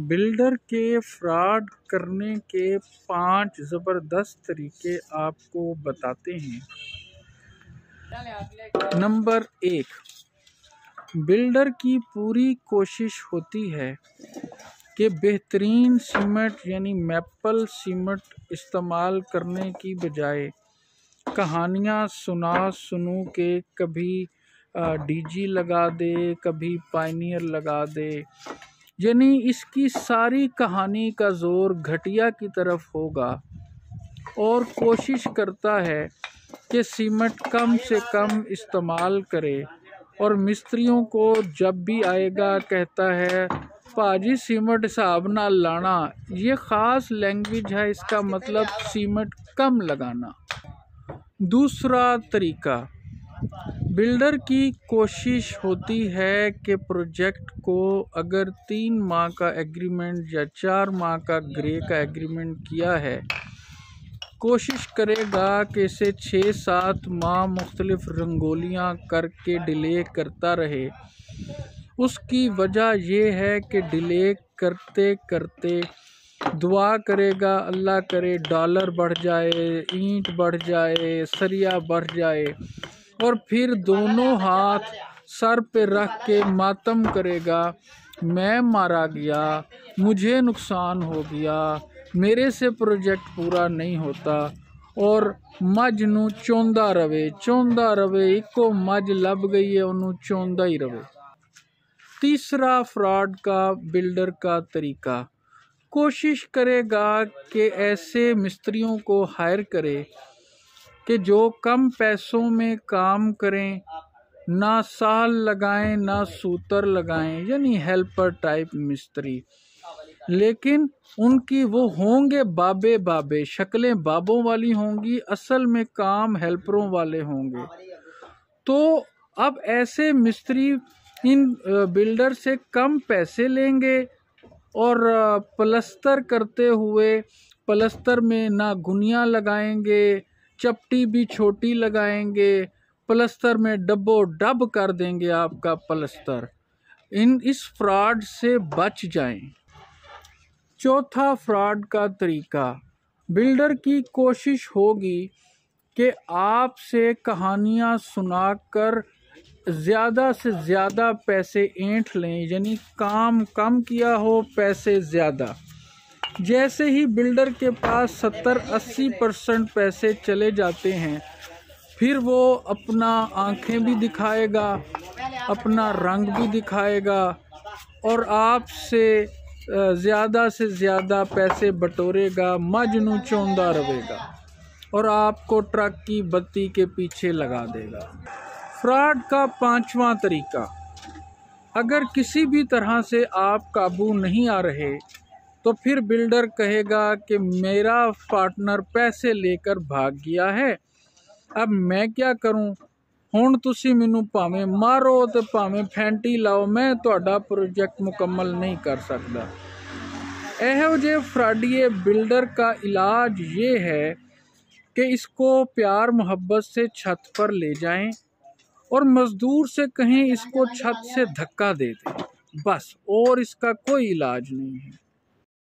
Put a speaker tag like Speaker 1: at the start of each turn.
Speaker 1: Builder کے fraud کرنے کے 5 زبردست طریقے آپ کو بتاتے ہیں۔ نمبر 1، بلڈر کی پوری کوشش ہوتی ہے کہ بہترین سیمنٹ یعنی میپل سیمنٹ استعمال کرنے کی بجائے کہانیاں سنو کے کبھی ڈی جی لگا دے، کبھی پائنیئر لگا دے، یعنی اس کی ساری کہانی کا زور گھٹیا کی طرف ہوگا، اور کوشش کرتا ہے کہ سیمنٹ کم سے کم استعمال کرے، اور مستریوں کو جب بھی آئے گا کہتا ہے پاجی سیمنٹ حساب نہ لانا۔ یہ خاص لینگویج ہے، اس کا مطلب سیمنٹ کم لگانا۔ دوسرا طریقہ، بلڈر کی کوشش ہوتی ہے کہ پروجیکٹ کو اگر 3 ماہ کا ایگریمنٹ یا 4 ماہ کا گرے کا ایگریمنٹ کیا ہے، کوشش کرے گا کہ اسے 6-7 ماہ مختلف رنگولیاں کر کے ڈیلے کرتا رہے۔ اس کی وجہ یہ ہے کہ ڈیلے کرتے کرتے دعا کرے گا اللہ کرے ڈالر بڑھ جائے، اینٹ بڑھ جائے، سریا بڑھ جائے، اور پھر دونوں ہاتھ سر پہ رکھ کے ماتم کرے گا، میں مارا گیا، مجھے نقصان ہو گیا، میرے سے پروجیکٹ پورا نہیں ہوتا، اور مجھ نو چوندا روے ایکو مجھ لب گئی ہے انہوں چوندا ہی روے۔ تیسرا فراڈ کا بلڈر کا طریقہ، کوشش کرے گا کہ ایسے مستریوں کو ہائر کرے کہ جو کم پیسوں میں کام کریں، نہ سال لگائیں نہ سوتر لگائیں، یعنی ہیلپر ٹائپ مستری، لیکن ان کی وہ ہوں گے بابے، شکلیں بابوں والی ہوں گی، اصل میں کام ہیلپروں والے ہوں گے۔ تو اب ایسے مستری ان بلڈر سے کم پیسے لیں گے، اور پلستر کرتے ہوئے پلستر میں نہ گنیاں لگائیں گے، چپٹی بھی چھوٹی لگائیں گے، پلستر میں ڈبو ڈب کر دیں گے آپ کا پلستر۔ اس فراڈ سے بچ جائیں۔ چوتھا فراڈ کا طریقہ، بلڈر کی کوشش ہوگی کہ آپ سے کہانیاں سنا کر زیادہ سے زیادہ پیسے اینٹھ لیں، یعنی کام کم کیا ہو پیسے زیادہ۔ جیسے ہی بلڈر کے پاس 70-80% پیسے چلے جاتے ہیں، پھر وہ اپنا آنکھیں بھی دکھائے گا، اپنا رنگ بھی دکھائے گا، اور آپ سے زیادہ پیسے بٹورے گا، مجنو چوندا روے گا، اور آپ کو ٹرک کی بتی کے پیچھے لگا دے گا۔ فراڈ کا 5واں طریقہ، اگر کسی بھی طرح سے آپ قابو نہیں آ رہے تو پھر بلڈر کہے گا کہ میرا پارٹنر پیسے لے کر بھاگ گیا ہے، اب میں کیا کروں، ہن تسی مینوں پاویں مارو تے پاویں پھینٹی لاؤ، میں تہاڈا پروجیکٹ مکمل نہیں کر سکتا۔ ایہو جے فراڈیے بلڈر کا علاج یہ ہے کہ اس کو پیار محبت سے چھت پر لے جائیں، اور مزدور سے کہیں اس کو چھت سے دھکا دے دیں، بس، اور اس کا کوئی علاج نہیں ہے۔